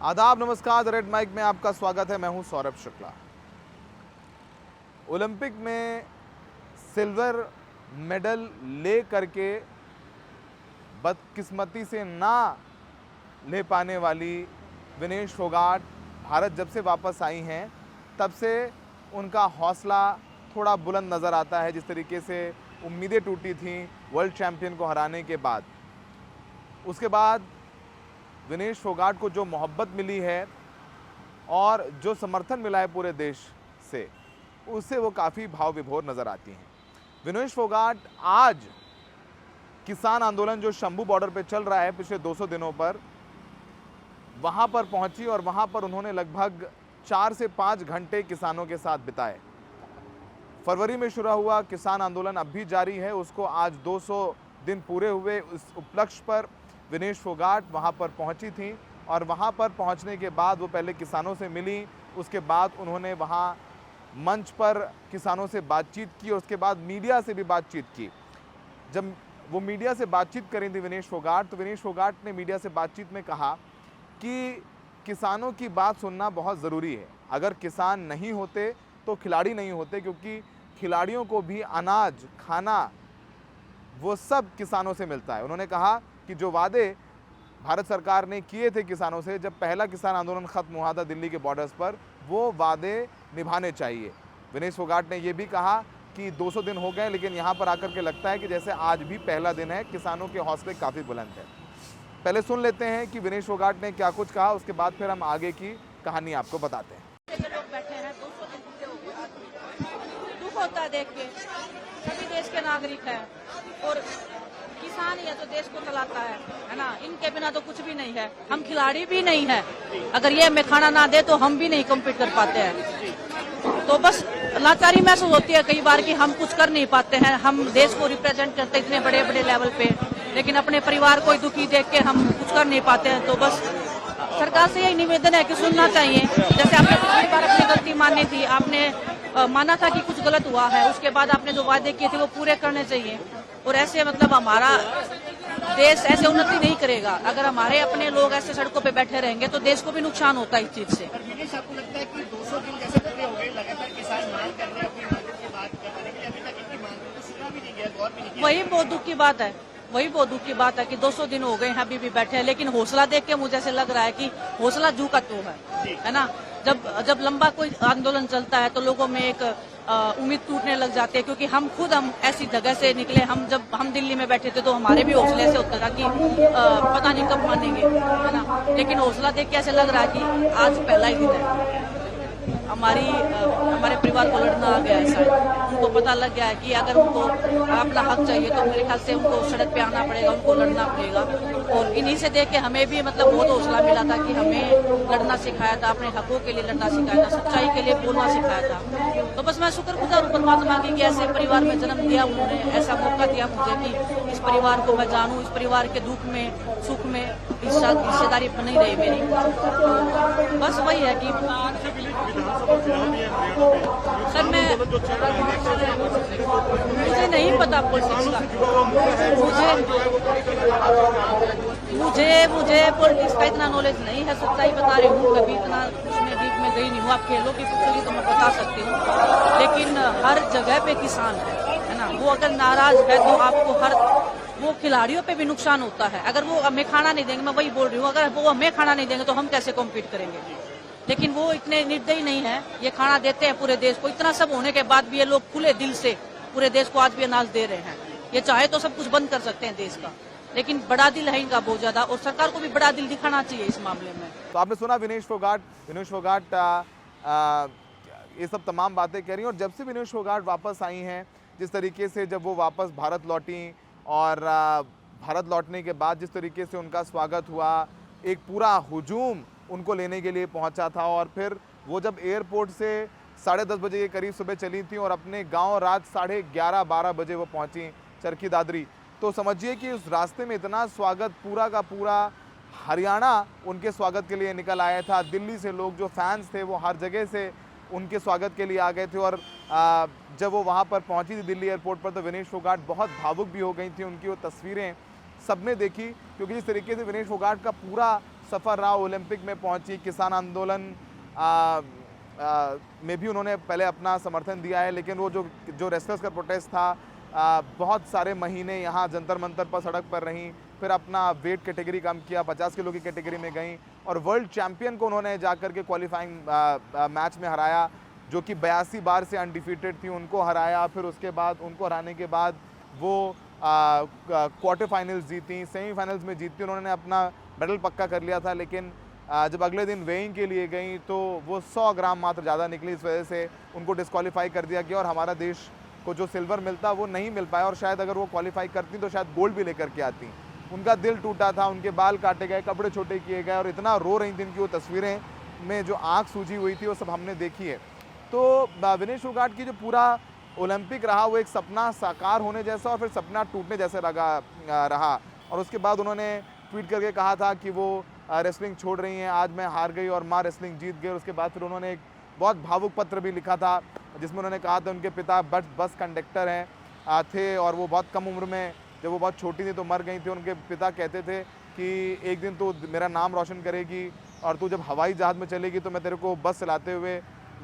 आदाब, नमस्कार। The red mic में आपका स्वागत है। मैं हूं सौरभ शुक्ला। ओलंपिक में सिल्वर मेडल ले करके बदकिस्मती से ना ले पाने वाली विनेश फोगाट भारत जब से वापस आई हैं तब से उनका हौसला थोड़ा बुलंद नज़र आता है। जिस तरीके से उम्मीदें टूटी थीं वर्ल्ड चैंपियन को हराने के बाद, उसके बाद विनेश फोगाट को जो मोहब्बत मिली है और जो समर्थन मिला है पूरे देश से, उससे वो काफ़ी भाव विभोर नज़र आती हैं। विनेश फोगाट आज किसान आंदोलन जो शंभू बॉर्डर पे चल रहा है पिछले 200 दिनों पर, वहाँ पर पहुँची और वहाँ पर उन्होंने लगभग 4 से 5 घंटे किसानों के साथ बिताए। फरवरी में शुरू हुआ किसान आंदोलन अब भी जारी है, उसको आज 200 दिन पूरे हुए। उस उपलक्ष्य पर विनेश फोगाट वहाँ पर पहुँची थी और वहाँ पर पहुँचने के बाद वो पहले किसानों से मिली, उसके बाद उन्होंने वहाँ मंच पर किसानों से बातचीत की और उसके बाद मीडिया से भी बातचीत की। जब वो मीडिया से बातचीत करी थी विनेश फोगाट, तो विनेश फोगाट ने मीडिया से बातचीत में कहा कि किसानों की बात सुनना बहुत ज़रूरी है। अगर किसान नहीं होते तो खिलाड़ी नहीं होते, क्योंकि खिलाड़ियों को भी अनाज, खाना, वो सब किसानों से मिलता है। उन्होंने कहा कि जो वादे भारत सरकार ने किए थे किसानों से जब पहला किसान आंदोलन ख़त्म हुआ था दिल्ली के बॉर्डर्स पर, वो वादे निभाने चाहिए। विनेश फोगाट ने ये भी कहा कि 200 दिन हो गए लेकिन यहाँ पर आकर के लगता है कि जैसे आज भी पहला दिन है। किसानों के हौसले काफ़ी बुलंद हैं। पहले सुन लेते हैं कि विनेश फोगाट ने क्या कुछ कहा, उसके बाद फिर हम आगे की कहानी आपको बताते हैं। लोग बैठे हैं 200 दिन पूरे हो गए। दुख होता है देख के। सभी देश के नागरिक हैं और किसान ही है जो देश को चलाता है ना। इनके बिना तो कुछ भी नहीं है। हम खिलाड़ी भी नहीं है। अगर ये हमें खाना ना दे तो हम भी नहीं कम्पीट कर पाते हैं। तो बस लाचारी महसूस होती है कई बार कि हम कुछ कर नहीं पाते हैं। हम देश को रिप्रेजेंट करते इतने बड़े बड़े लेवल पे, लेकिन अपने परिवार को दुखी देख के हम कुछ कर नहीं पाते हैं। तो बस सरकार से यही निवेदन है कि सुनना चाहिए। जैसे आपने पिछली बार अपनी गलती मानी थी, आपने माना था कि कुछ गलत हुआ है, उसके बाद आपने जो वादे किए थे वो पूरे करने चाहिए। और ऐसे मतलब हमारा देश ऐसे उन्नति नहीं करेगा। अगर हमारे अपने लोग ऐसे सड़कों पे बैठे रहेंगे तो देश को भी नुकसान होता है इस चीज से। आपको लगता है कि 200 दिन जैसे पूरे हो गए, लगातार किसान मांग कर रहे हैं अपनी मांगों की बात करने के लिए, अभी तक इनकी मांगों को सुना भी नहीं गया, गौर भी नहीं किया। वही बहुत दुख की बात है। वही बहुत दुख की बात है कि 200 दिन हो गए हैं अभी भी बैठे हैं, लेकिन हौसला देख के मुझे ऐसे लग रहा है कि हौसला जू का तो है ना। जब लंबा कोई आंदोलन चलता है तो लोगों में एक उम्मीद टूटने लग जाती है, क्योंकि हम ऐसी जगह से निकले। जब हम दिल्ली में बैठे थे तो हमारे भी हौसले ऐसे होता था कि पता नहीं कब मानेंगे, है ना। लेकिन हौसला देख के ऐसे लग रहा है कि आज पहला ही दिन है। हमारे परिवार को लड़ना आ गया है शायद। उनको पता लग गया है कि अगर उनको अपना हक चाहिए तो मेरे ख्याल से उनको सड़क पे आना पड़ेगा, उनको लड़ना पड़ेगा। और इन्हीं से देख के हमें भी मतलब बहुत हौसला मिला था कि हमें लड़ना सिखाया था, अपने हकों के लिए लड़ना सिखाया था, सच्चाई के लिए बोलना सिखाया था। तो बस मैं शुक्रगुजार हूँ परमात्मा की कि ऐसे परिवार में जन्म दिया उन्होंने, ऐसा मौका दिया मुझे कि इस परिवार को मैं जानूँ, इस परिवार के दुख में सुख में हिस्सेदारी बनी रही मेरी। बस वही है कि सर मुझे नहीं पता पॉलिटिक्स का। मुझे पॉलिटिक्स का इतना नॉलेज नहीं है, सच्चाई बता रही हूँ। कभी इतना उसमें डीप में गई नहीं हूँ। आप खेलों की पूछोगी तो मैं बता सकती हूँ, लेकिन हर जगह पे किसान है ना। वो अगर नाराज है तो आपको वो खिलाड़ियों पे भी नुकसान होता है। अगर वो हमें खाना नहीं देंगे, मैं वही बोल रही हूँ, अगर वो हमें खाना नहीं देंगे तो हम कैसे कॉम्पीट करेंगे। लेकिन वो इतने निर्दयी नहीं है, ये खाना देते हैं पूरे देश को। इतना सब होने के बाद भी ये लोग खुले दिल से पूरे देश को आज भी अनाज दे रहे हैं। ये चाहे तो सब कुछ बंद कर सकते हैं देश का, लेकिन बड़ा दिल है इनका बहुत ज्यादा, और सरकार को भी बड़ा दिल दिखाना चाहिए इस मामले में। तो आपने सुना विनेश फोगाट ये सब तमाम बातें कह रही हैं। और जब से विनेश फोगाट वापस आई हैं, जिस तरीके से जब वो वापस भारत लौटी और भारत लौटने के बाद जिस तरीके से उनका स्वागत हुआ, एक पूरा हुजूम उनको लेने के लिए पहुंचा था। और फिर वो जब एयरपोर्ट से 10:30 बजे के करीब सुबह चली थी और अपने गांव रात 11:30-12 बजे वो पहुंची चरखी दादरी, तो समझिए कि उस रास्ते में इतना स्वागत, पूरा का पूरा हरियाणा उनके स्वागत के लिए निकल आया था। दिल्ली से लोग जो फैंस थे वो हर जगह से उनके स्वागत के लिए आ गए थे। और जब वो वहाँ पर पहुँची थी दिल्ली एयरपोर्ट पर, तो विनेश फोगाट बहुत भावुक भी हो गई थी। उनकी वो तस्वीरें सबने देखी, क्योंकि जिस तरीके से विनेश फोगाट का पूरा सफ़र रहा, ओलंपिक में पहुंची, किसान आंदोलन में भी उन्होंने पहले अपना समर्थन दिया है, लेकिन वो जो रेस्लर्स का प्रोटेस्ट था, बहुत सारे महीने यहाँ जंतर मंतर पर सड़क पर रहीं, फिर अपना वेट कैटेगरी कम किया, 50 किलो की कैटेगरी में गईं और वर्ल्ड चैम्पियन को उन्होंने जाकर के क्वालिफाइंग मैच में हराया, जो कि 82 बार से अनडिफीटेड थी, उनको हराया। फिर उसके बाद उनको हराने के बाद वो क्वार्टर फाइनल्स जीती, सेमीफाइनल्स में जीती, उन्होंने अपना मेडल पक्का कर लिया था। लेकिन जब अगले दिन वेइंग के लिए गई तो वो 100 ग्राम मात्र ज़्यादा निकली, इस वजह से उनको डिस्क्वालीफाई कर दिया गया और हमारा देश को जो सिल्वर मिलता वो नहीं मिल पाया। और शायद अगर वो क्वालिफाई करती तो शायद गोल्ड भी लेकर के आती। उनका दिल टूटा था, उनके बाल काटे गए, कपड़े छोटे किए गए और इतना रो रही थी। उनकी वो तस्वीरें में जो आँख सूजी हुई थी वो सब हमने देखी है। तो विनेश फोगाट की जो पूरा ओलंपिक रहा वो एक सपना साकार होने जैसा और फिर सपना टूटने जैसे रहा। और उसके बाद उन्होंने ट्वीट करके कहा था कि वो रेसलिंग छोड़ रही हैं, आज मैं हार गई और माँ रेसलिंग जीत गई। और उसके बाद फिर उन्होंने एक बहुत भावुक पत्र भी लिखा था जिसमें उन्होंने कहा था उनके पिता बस कंडक्टर हैं थे और वो बहुत कम उम्र में, जब वो बहुत छोटी थी तो मर गई थी। उनके पिता कहते थे कि एक दिन तो मेरा नाम रोशन करेगी और तू जब हवाई जहाज़ में चलेगी तो मैं तेरे को बस चलाते हुए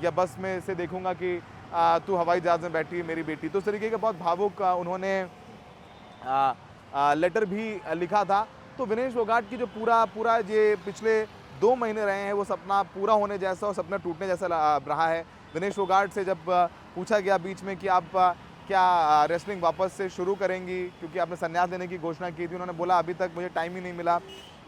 या बस में से देखूंगा कि तू हवाई जहाज़ में बैठी है मेरी बेटी। तो इस तरीके का बहुत भावुक उन्होंने लेटर भी लिखा था। तो विनेश फोगाट की जो पूरा ये पिछले 2 महीने रहे हैं वो सपना पूरा होने जैसा और सपना टूटने जैसा रहा है। विनेश फोगाट से जब पूछा गया बीच में कि आप क्या रेसलिंग वापस से शुरू करेंगी, क्योंकि आपने संन्यास लेने की घोषणा की थी, उन्होंने बोला अभी तक मुझे टाइम ही नहीं मिला,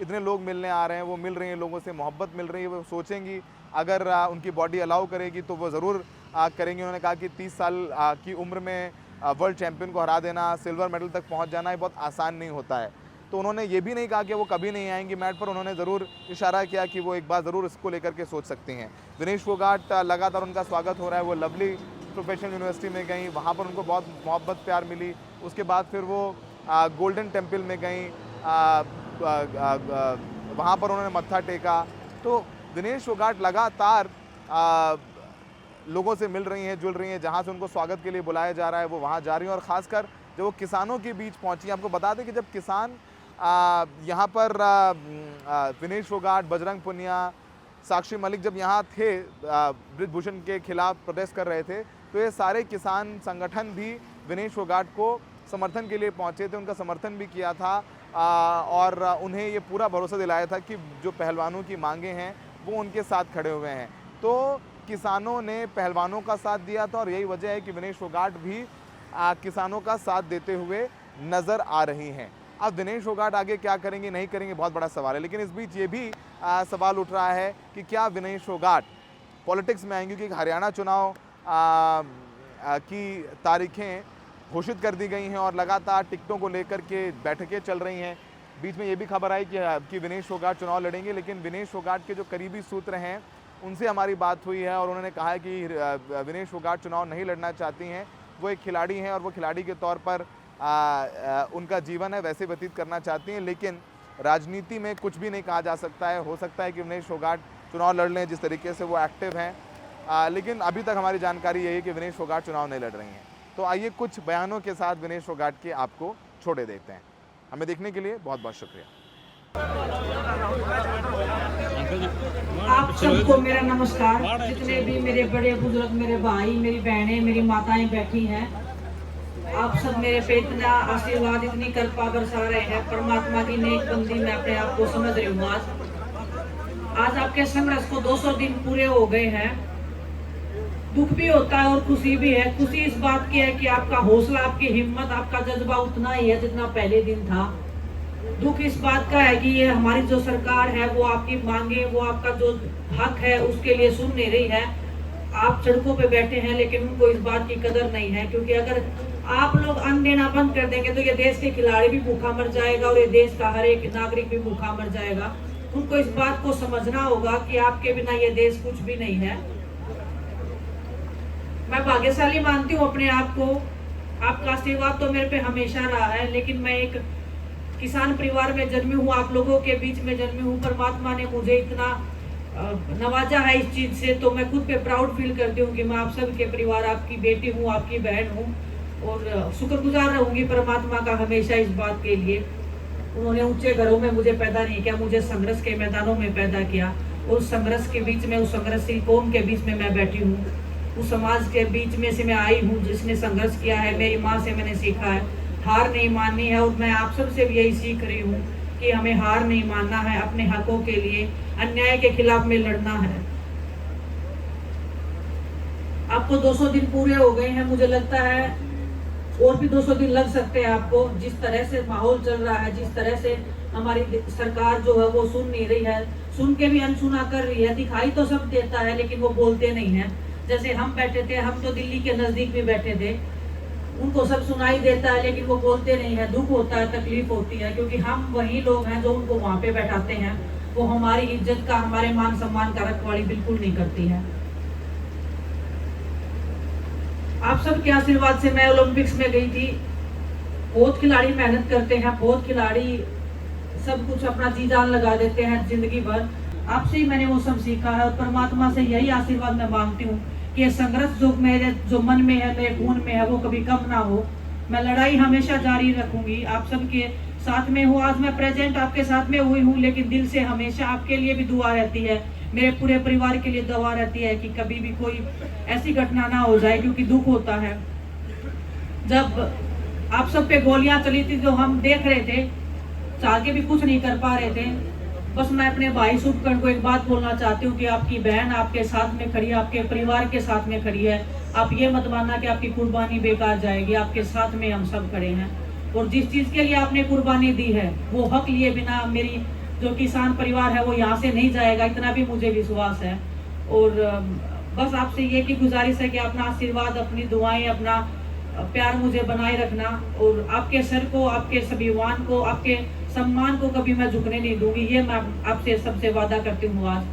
इतने लोग मिलने आ रहे हैं, वो मिल रही हैं, लोगों से मोहब्बत मिल रही है, वो सोचेंगी अगर उनकी बॉडी अलाउ करेगी तो वो ज़रूर करेंगे। उन्होंने कहा कि 30 साल की उम्र में वर्ल्ड चैम्पियन को हरा देना, सिल्वर मेडल तक पहुंच जाना ये बहुत आसान नहीं होता है। तो उन्होंने ये भी नहीं कहा कि वो कभी नहीं आएंगी मैट पर, उन्होंने ज़रूर इशारा किया कि वो एक बार ज़रूर इसको लेकर के सोच सकती हैं। विनेश फोगाट लगातार उनका स्वागत हो रहा है। वो लवली प्रोफेशनल यूनिवर्सिटी में गई, वहाँ पर उनको बहुत मोहब्बत प्यार मिली। उसके बाद फिर वो गोल्डन टेम्पल में गई, वहाँ पर उन्होंने मत्था टेका। तो विनेश फोगाट लगातार लोगों से मिल रही हैं, जुल रही हैं, जहाँ से उनको स्वागत के लिए बुलाया जा रहा है वो वहाँ जा रही हैं। और ख़ासकर जब वो किसानों के बीच पहुँची, आपको बता दें कि जब किसान यहाँ पर विनेश फोगाट, बजरंग पुनिया, साक्षी मलिक जब यहाँ थे ब्रिजभूषण के खिलाफ प्रोटेस्ट कर रहे थे, तो ये सारे किसान संगठन भी विनेश फोगाट को समर्थन के लिए पहुँचे थे, उनका समर्थन भी किया था और उन्हें ये पूरा भरोसा दिलाया था कि जो पहलवानों की मांगे हैं वो उनके साथ खड़े हुए हैं। तो किसानों ने पहलवानों का साथ दिया था और यही वजह है कि विनेश फोगाट भी किसानों का साथ देते हुए नज़र आ रही हैं। अब विनेश फोगाट आगे क्या करेंगे नहीं करेंगे बहुत बड़ा सवाल है, लेकिन इस बीच ये भी सवाल उठ रहा है कि क्या विनेश फोगाट पॉलिटिक्स में आएंगे, क्योंकि हरियाणा चुनाव की तारीखें घोषित कर दी गई हैं और लगातार टिकटों को लेकर के बैठकें चल रही हैं। बीच में ये भी खबर आई कि विनेश फोगाट चुनाव लड़ेंगे, लेकिन विनेश फोगाट के जो करीबी सूत्र हैं उनसे हमारी बात हुई है और उन्होंने कहा है कि विनेश फोगाट चुनाव नहीं लड़ना चाहती हैं। वो एक खिलाड़ी हैं और वो खिलाड़ी के तौर पर उनका जीवन है वैसे व्यतीत करना चाहती हैं, लेकिन राजनीति में कुछ भी नहीं कहा जा सकता है। हो सकता है कि विनेश फोगाट चुनाव लड़ लें, जिस तरीके से वो एक्टिव हैं, लेकिन अभी तक हमारी जानकारी यही है कि विनेश फोगाट चुनाव नहीं लड़ रही हैं। तो आइए कुछ बयानों के साथ विनेश फोगाट के आपको छोड़े देते हैं। हमें देखने के लिए बहुत बहुत शुक्रिया। आप सबको मेरा नमस्कार। जितने भी मेरे बड़े बुजुर्ग, मेरे भाई, मेरी बहनें, मेरी माताएं बैठी हैं, आप सब मेरे पे इतना आशीर्वाद, इतनी कृपा बरसा रहे हैं। परमात्मा की नेक बंदी मैं अपने आप को समझ रही हूँ। आज आपके संघर्ष को 200 दिन पूरे हो गए हैं। दुख भी होता है और खुशी भी है। खुशी इस बात की है कि आपका हौसला, आपकी हिम्मत, आपका जज्बा उतना ही है जितना पहले दिन था। दुख इस बात का है कि ये हमारी जो सरकार है वो आपकी मांगे, वो आपका जो हक है उसके लिए सुन नहीं रही है। आप सड़कों पे बैठे हैं लेकिन उनको इस बात की कदर नहीं है, क्योंकि अगर आप लोग अन्न देना बंद कर देंगे तो ये देश के खिलाड़ी भी भूखा मर जाएगा और ये देश का हर एक नागरिक भी भूखा मर जाएगा। उनको इस बात को समझना होगा कि आपके बिना ये देश कुछ भी नहीं है। मैं भाग्यशाली मानती हूँ अपने आप को। आपका आशीर्वाद तो मेरे पे हमेशा रहा है, लेकिन मैं एक किसान परिवार में जन्मी हूँ, आप लोगों के बीच में जन्मी हूँ। परमात्मा ने मुझे इतना नवाजा है इस चीज से, तो मैं खुद पे प्राउड फील करती हूँ कि मैं आप सबके परिवार, आपकी बेटी हूँ, आपकी बहन हूँ और शुक्रगुजार रहूंगी परमात्मा का हमेशा इस बात के लिए। उन्होंने ऊंचे घरों में मुझे पैदा नहीं किया, मुझे संघर्ष के मैदानों में पैदा किया। उस संघर्ष के बीच में, उस संघर्षशील कौम के बीच में मैं बैठी हूँ, उस समाज के बीच में से मैं आई हूँ जिसने संघर्ष किया है। मेरी माँ से मैंने सीखा है हार नहीं माननी है, और मैं आप सब से भी यही सीख रही हूँ कि हमें हार नहीं मानना है, अपने हकों के लिए, अन्याय के खिलाफ में लड़ना है। आपको 200 दिन पूरे हो गए हैं, मुझे लगता है और भी 200 दिन लग सकते हैं आपको। जिस तरह से माहौल चल रहा है, जिस तरह से हमारी सरकार जो है वो सुन नहीं रही है, सुन के भी अनसुना कर रही है। दिखाई तो सब देता है लेकिन वो बोलते नहीं है। जैसे हम बैठे थे, हम तो दिल्ली के नजदीक भी बैठे थे, उनको सब सुनाई देता है लेकिन वो बोलते नहीं है। दुख होता है, तकलीफ होती है, क्योंकि हम वही लोग हैं जो उनको वहां पे बैठाते हैं। वो हमारी इज्जत का, हमारे मान सम्मान का रखवाली बिल्कुल नहीं करती है। आप सबके आशीर्वाद से मैं ओलंपिक्स में गई थी। बहुत खिलाड़ी मेहनत करते हैं, बहुत खिलाड़ी सब कुछ अपना जी जान लगा देते हैं जिंदगी भर। आपसे ही मैंने वो सब सीखा है, और परमात्मा से यही आशीर्वाद मैं मांगती हूँ कि ये संघर्ष जो मन में है, मेरे खून में है, वो कभी कम ना हो। मैं लड़ाई हमेशा जारी रखूंगी, आप सबके साथ में हूँ। आज मैं प्रेजेंट आपके साथ में हुई हूँ, लेकिन दिल से हमेशा आपके लिए भी दुआ रहती है, मेरे पूरे परिवार के लिए दुआ रहती है कि कभी भी कोई ऐसी घटना ना हो जाए, क्योंकि दुख होता है। जब आप सब पे गोलियां चली थी तो हम देख रहे थे, चाह के भी कुछ नहीं कर पा रहे थे। बस मैं अपने भाई शुभकर्ण को एक बात बोलना चाहती हूँ कि आपकी बहन आपके साथ में खड़ी है, आपके परिवार के साथ में खड़ी है। आप ये मत मानना कि आपकी कुर्बानी बेकार जाएगी, आपके साथ में हम सब खड़े हैं। और जिस चीज के लिए आपने कुर्बानी दी है, वो हक लिए बिना मेरी जो किसान परिवार है वो यहाँ से नहीं जाएगा, इतना भी मुझे विश्वास है। और बस आपसे ये की गुजारिश है कि अपना आशीर्वाद, अपनी दुआएं, अपना प्यार मुझे बनाए रखना, और आपके सर को, आपके स्वाभिमान को, आपके सम्मान को कभी मैं झुकने नहीं दूंगी। ये मैं आपसे सबसे वादा करती हूँ आज।